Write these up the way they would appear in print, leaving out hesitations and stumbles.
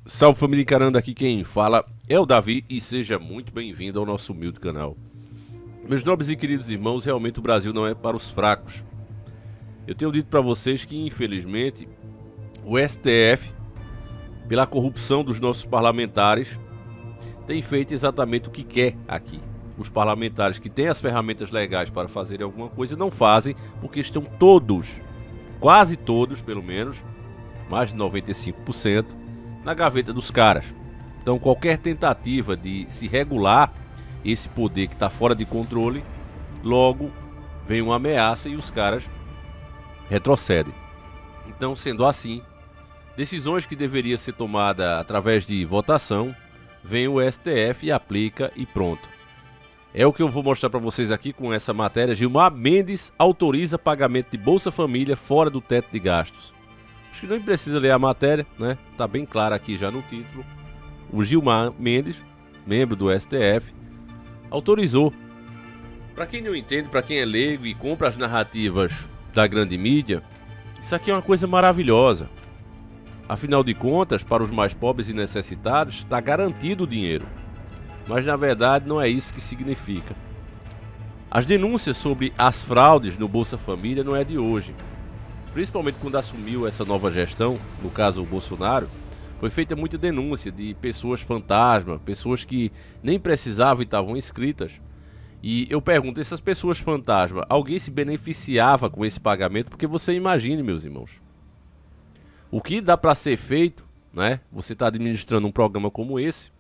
Salve família encarando, aqui quem fala é o Davi e seja muito bem-vindo ao nosso humilde canal. Meus nobres e queridos irmãos, realmente o Brasil não é para os fracos. Eu tenho dito para vocês que infelizmente o STF, pela corrupção dos nossos parlamentares, tem feito exatamente o que quer aqui. Os parlamentares que têm as ferramentas legais para fazerem alguma coisa não fazem porque estão todos, quase todos pelo menos, mais de 95%, na gaveta dos caras. Então qualquer tentativa de se regular esse poder que está fora de controle, logo vem uma ameaça e os caras retrocedem. Então, sendo assim, decisões que deveriam ser tomadas através de votação, vem o STF e aplica e pronto. É o que eu vou mostrar para vocês aqui com essa matéria. Gilmar Mendes autoriza pagamento de Bolsa Família fora do teto de gastos. Acho que nem precisa ler a matéria, né? Tá bem claro aqui já no título. O Gilmar Mendes, membro do STF, autorizou. Para quem não entende, para quem é leigo e compra as narrativas da grande mídia, isso aqui é uma coisa maravilhosa. Afinal de contas, para os mais pobres e necessitados, está garantido o dinheiro. Mas na verdade não é isso que significa. As denúncias sobre as fraudes no Bolsa Família não é de hoje. Principalmente quando assumiu essa nova gestão, no caso o Bolsonaro, foi feita muita denúncia de pessoas fantasma, pessoas que nem precisavam e estavam inscritas. E eu pergunto, essas pessoas fantasma, alguém se beneficiava com esse pagamento? Porque você imagine, meus irmãos, o que dá para ser feito, né? Você está administrando um programa como esse,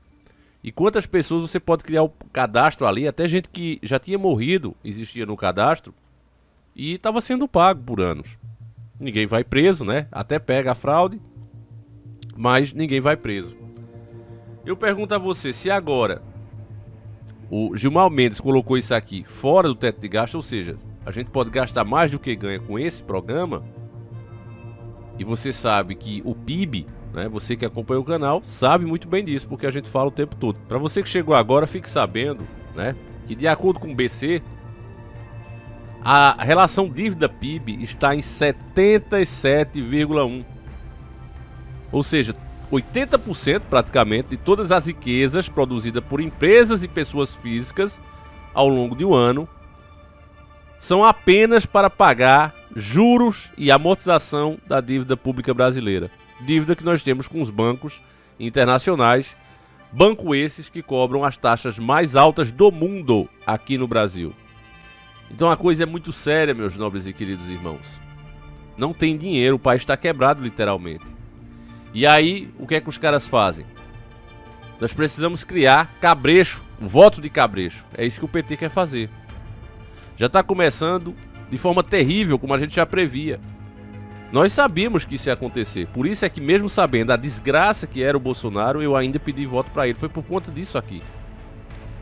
e quantas pessoas você pode criar o cadastro ali, até gente que já tinha morrido existia no cadastro e estava sendo pago por anos. Ninguém vai preso, né? Até pega a fraude, mas ninguém vai preso. Eu pergunto a você, se agora o Gilmar Mendes colocou isso aqui fora do teto de gasto, ou seja, a gente pode gastar mais do que ganha com esse programa, e você sabe que o PIB, né, você que acompanha o canal, sabe muito bem disso, porque a gente fala o tempo todo. Para você que chegou agora, fique sabendo, né, que de acordo com o BC, a relação dívida-PIB está em 77,1. Ou seja, 80% praticamente de todas as riquezas produzidas por empresas e pessoas físicas ao longo de um ano são apenas para pagar juros e amortização da dívida pública brasileira. Dívida que nós temos com os bancos internacionais, banco esses que cobram as taxas mais altas do mundo aqui no Brasil. Então a coisa é muito séria, meus nobres e queridos irmãos. Não tem dinheiro, o país está quebrado literalmente. E aí, o que é que os caras fazem? Nós precisamos criar cabrecho, o voto de cabrecho. É isso que o PT quer fazer. Já está começando de forma terrível, como a gente já previa. Nós sabíamos que isso ia acontecer. Por isso é que mesmo sabendo a desgraça que era o Bolsonaro, eu ainda pedi voto para ele. Foi por conta disso aqui.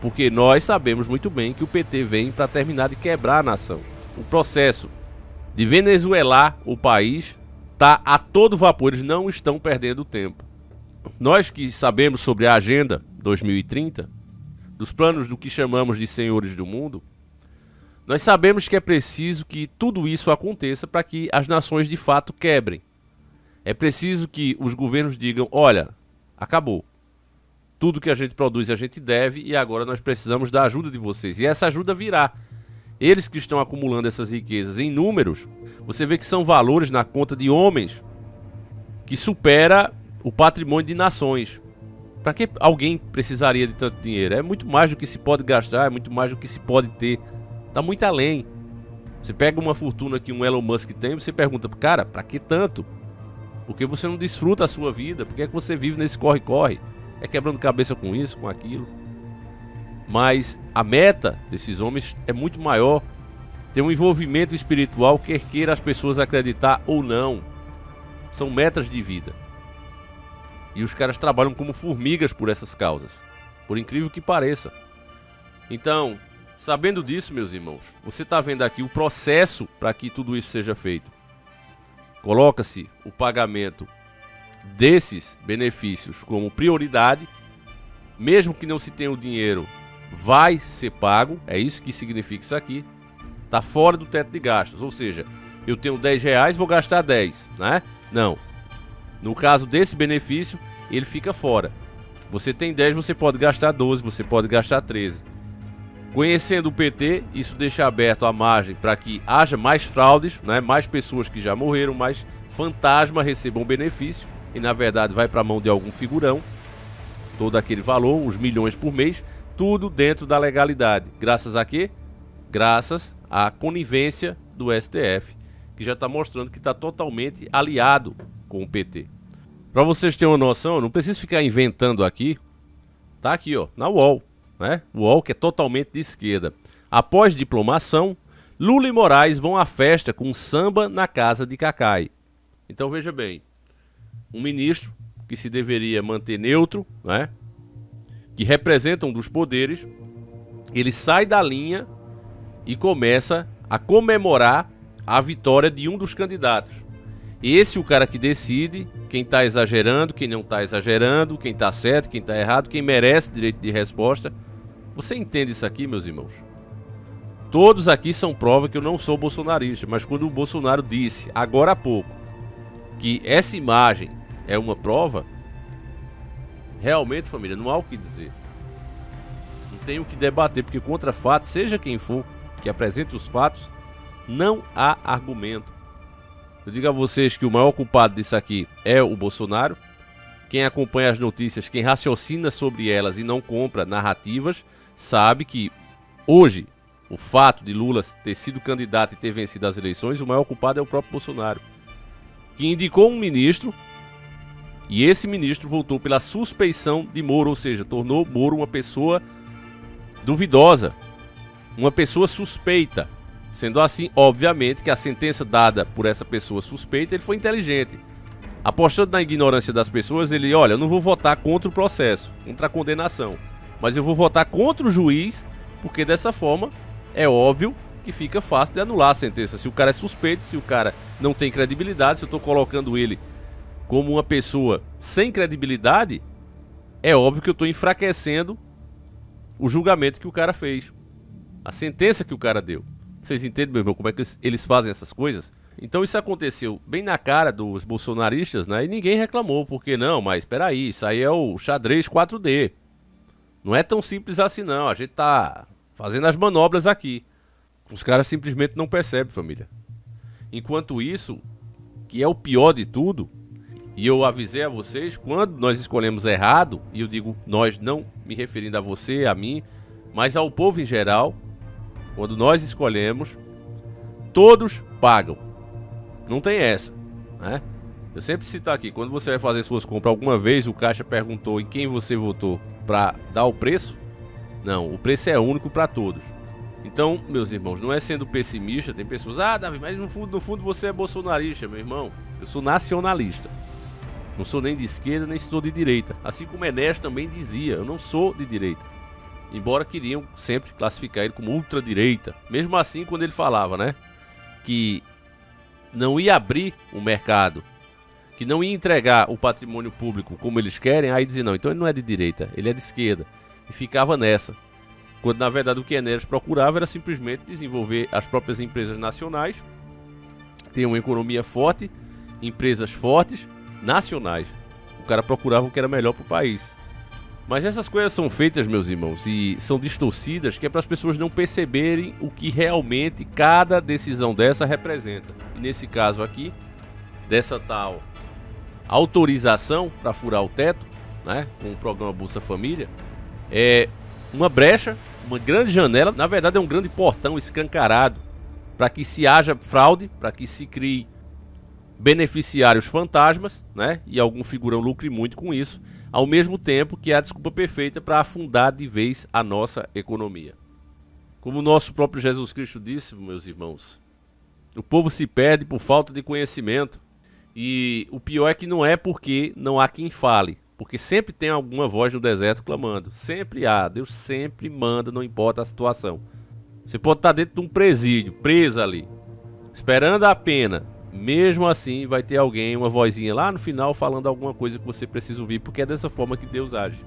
Porque nós sabemos muito bem que o PT vem para terminar de quebrar a nação. O processo de venezuelar o país está a todo vapor, eles não estão perdendo tempo. Nós que sabemos sobre a Agenda 2030, dos planos do que chamamos de senhores do mundo, nós sabemos que é preciso que tudo isso aconteça para que as nações de fato quebrem. É preciso que os governos digam, olha, acabou. Tudo que a gente produz a gente deve e agora nós precisamos da ajuda de vocês. E essa ajuda virá. Eles que estão acumulando essas riquezas em números, você vê que são valores na conta de homens que supera o patrimônio de nações. Para que alguém precisaria de tanto dinheiro? É muito mais do que se pode gastar, é muito mais do que se pode ter. Está muito além. Você pega uma fortuna que um Elon Musk tem, você pergunta, cara, para que tanto? Por que você não desfruta a sua vida? Por que é que você vive nesse corre-corre? É quebrando cabeça com isso, com aquilo. Mas a meta desses homens é muito maior. Tem um envolvimento espiritual, quer queira as pessoas acreditar ou não. São metas de vida. E os caras trabalham como formigas por essas causas. Por incrível que pareça. Então, sabendo disso, meus irmãos, você está vendo aqui o processo para que tudo isso seja feito. Coloca-se o pagamento desses benefícios como prioridade, mesmo que não se tenha o dinheiro, vai ser pago, é isso que significa isso aqui, está fora do teto de gastos, ou seja, eu tenho R$10, vou gastar 10, né? Não, no caso desse benefício, ele fica fora. Você tem 10, você pode gastar 12, você pode gastar 13. Conhecendo o PT, isso deixa aberto a margem para que haja mais fraudes, né? Mais pessoas que já morreram, mais fantasma recebam benefício e na verdade vai para a mão de algum figurão. Todo aquele valor, os milhões por mês, tudo dentro da legalidade. Graças a quê? Graças à conivência do STF, que já está mostrando que está totalmente aliado com o PT. Para vocês terem uma noção, eu não preciso ficar inventando aqui. Tá aqui, ó, na UOL, né? O UOL, que é totalmente de esquerda. Após diplomação, Lula e Moraes vão à festa com samba na casa de Cacai. Então veja bem, um ministro que se deveria manter neutro, né? Que representa um dos poderes, ele sai da linha e começa a comemorar a vitória de um dos candidatos. Esse é o cara que decide quem está exagerando, quem não está exagerando, quem está certo, quem está errado, quem merece direito de resposta. Você entende isso aqui, meus irmãos? Todos aqui são prova que eu não sou bolsonarista, mas quando o Bolsonaro disse, agora há pouco, que essa imagem é uma prova, realmente, família, não há o que dizer. Não tem o que debater, porque contra fatos, seja quem for que apresente os fatos, não há argumento. Eu digo a vocês que o maior culpado disso aqui é o Bolsonaro. Quem acompanha as notícias, quem raciocina sobre elas e não compra narrativas, sabe que hoje o fato de Lula ter sido candidato e ter vencido as eleições, o maior culpado é o próprio Bolsonaro, que indicou um ministro e esse ministro voltou pela suspeição de Moro, ou seja, tornou Moro uma pessoa duvidosa, uma pessoa suspeita. Sendo assim, obviamente, que a sentença dada por essa pessoa suspeita, ele foi inteligente. Apostando na ignorância das pessoas, ele, olha, eu não vou votar contra o processo, contra a condenação, mas eu vou votar contra o juiz, porque dessa forma é óbvio que fica fácil de anular a sentença. Se o cara é suspeito, se o cara não tem credibilidade, se eu estou colocando ele como uma pessoa sem credibilidade, é óbvio que eu estou enfraquecendo o julgamento que o cara fez, a sentença que o cara deu. Vocês entendem, meu irmão, como é que eles fazem essas coisas? Então isso aconteceu bem na cara dos bolsonaristas, né? E ninguém reclamou, porque não, mas espera aí, isso aí é o xadrez 4D. Não é tão simples assim não, a gente tá fazendo as manobras aqui. Os caras simplesmente não percebem, família. Enquanto isso, que é o pior de tudo, e eu avisei a vocês, quando nós escolhemos errado, e eu digo nós não me referindo a você, a mim, mas ao povo em geral, quando nós escolhemos, todos pagam. Não tem essa, né? Eu sempre cito aqui, quando você vai fazer suas compras, alguma vez o caixa perguntou em quem você votou para dar o preço? Não, o preço é único para todos. Então, meus irmãos, não é sendo pessimista, tem pessoas, Davi, mas no fundo você é bolsonarista, meu irmão. Eu sou nacionalista. Não sou nem de esquerda, nem sou de direita. Assim como Enéas também dizia, eu não sou de direita. Embora queriam sempre classificar ele como ultradireita. Mesmo assim, quando ele falava, né, que não ia abrir o mercado, que não ia entregar o patrimônio público como eles querem, aí dizia, não, então ele não é de direita, ele é de esquerda. E ficava nessa. Quando na verdade o que Enéas procurava era simplesmente desenvolver as próprias empresas nacionais, ter uma economia forte, empresas fortes, nacionais. O cara procurava o que era melhor para o país. Mas essas coisas são feitas, meus irmãos, e são distorcidas, que é para as pessoas não perceberem o que realmente cada decisão dessa representa. E nesse caso aqui, dessa tal autorização para furar o teto, né, com o programa Bolsa Família, é uma brecha, uma grande janela, na verdade é um grande portão escancarado para que se haja fraude, para que se crie beneficiários fantasmas, né, e algum figurão lucre muito com isso, ao mesmo tempo que é a desculpa perfeita para afundar de vez a nossa economia. Como o nosso próprio Jesus Cristo disse, meus irmãos, o povo se perde por falta de conhecimento. E o pior é que não é porque não há quem fale, porque sempre tem alguma voz no deserto clamando. Sempre há, Deus sempre manda, não importa a situação. Você pode estar dentro de um presídio, preso ali, esperando a pena. Mesmo assim vai ter alguém, uma vozinha lá no final falando alguma coisa que você precisa ouvir, porque é dessa forma que Deus age.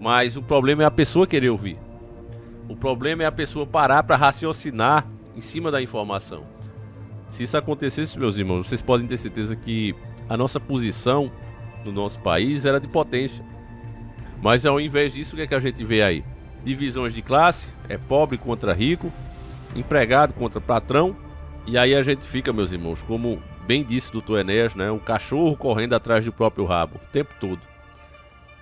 Mas o problema é a pessoa querer ouvir. O problema é a pessoa parar para raciocinar em cima da informação. Se isso acontecesse, meus irmãos, vocês podem ter certeza que a nossa posição no nosso país era de potência. Mas ao invés disso, o que é que a gente vê aí? Divisões de classe, é pobre contra rico, empregado contra patrão. E aí a gente fica, meus irmãos, como bem disse o doutor Enéas, né? Um cachorro correndo atrás do próprio rabo o tempo todo.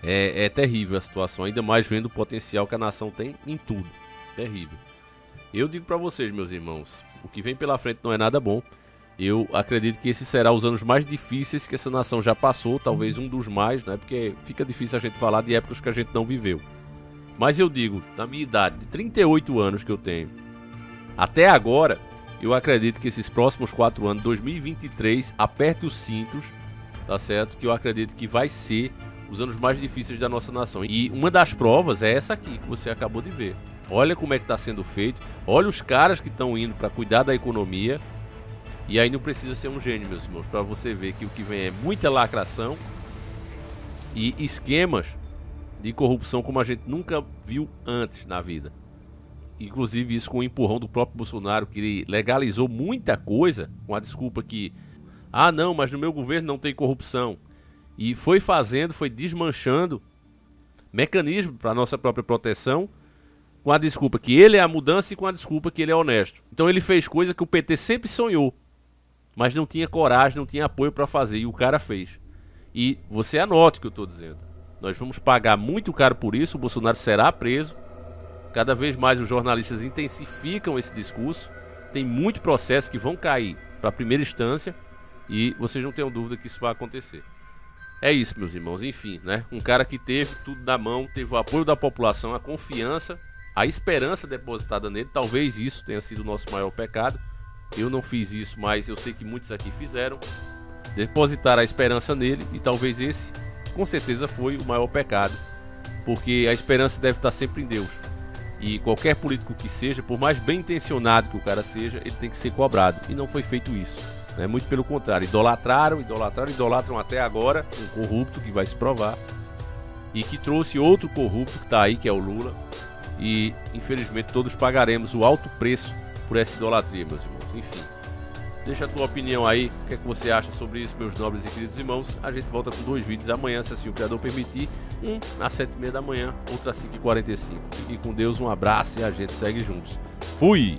É terrível a situação, ainda mais vendo o potencial que a nação tem em tudo. Terrível. Eu digo pra vocês, meus irmãos, o que vem pela frente não é nada bom. Eu acredito que esses serão os anos mais difíceis que essa nação já passou, talvez um dos mais, né? Porque fica difícil a gente falar de épocas que a gente não viveu. Mas eu digo, na minha idade, de 38 anos que eu tenho, até agora, eu acredito que esses próximos 4 anos, 2023, aperte os cintos, tá certo? Que eu acredito que vai ser os anos mais difíceis da nossa nação. E uma das provas é essa aqui, que você acabou de ver. Olha como é que está sendo feito, olha os caras que estão indo para cuidar da economia. E aí não precisa ser um gênio, meus irmãos, para você ver que o que vem é muita lacração e esquemas de corrupção como a gente nunca viu antes na vida. Inclusive isso com o empurrão do próprio Bolsonaro, que ele legalizou muita coisa com a desculpa que não, mas no meu governo não tem corrupção. E foi fazendo, foi desmanchando mecanismo para nossa própria proteção, com a desculpa que ele é a mudança e com a desculpa que ele é honesto. Então ele fez coisa que o PT sempre sonhou, mas não tinha coragem, não tinha apoio para fazer, e o cara fez. E você anote o que eu estou dizendo. Nós vamos pagar muito caro por isso, o Bolsonaro será preso. Cada vez mais os jornalistas intensificam esse discurso. Tem muito processo que vão cair para a primeira instância e vocês não tenham dúvida que isso vai acontecer. É isso, meus irmãos, enfim, né? Um cara que teve tudo na mão, teve o apoio da população, a confiança, a esperança depositada nele. Talvez isso tenha sido o nosso maior pecado. Eu não fiz isso, mas eu sei que muitos aqui fizeram. Depositar a esperança nele, e talvez esse, com certeza, foi o maior pecado. Porque a esperança deve estar sempre em Deus. E qualquer político que seja, por mais bem intencionado que o cara seja, ele tem que ser cobrado. E não foi feito isso, né? Muito pelo contrário, idolatram até agora um corrupto que vai se provar. E que trouxe outro corrupto que está aí, que é o Lula. E infelizmente todos pagaremos o alto preço por essa idolatria, meus irmãos. Enfim, deixa a tua opinião aí, o que é que você acha sobre isso, meus nobres e queridos irmãos. A gente volta com 2 vídeos amanhã, se assim o Criador permitir. Um às 7h30 da manhã, outro às 5h45. Fique com Deus, um abraço e a gente segue juntos. Fui!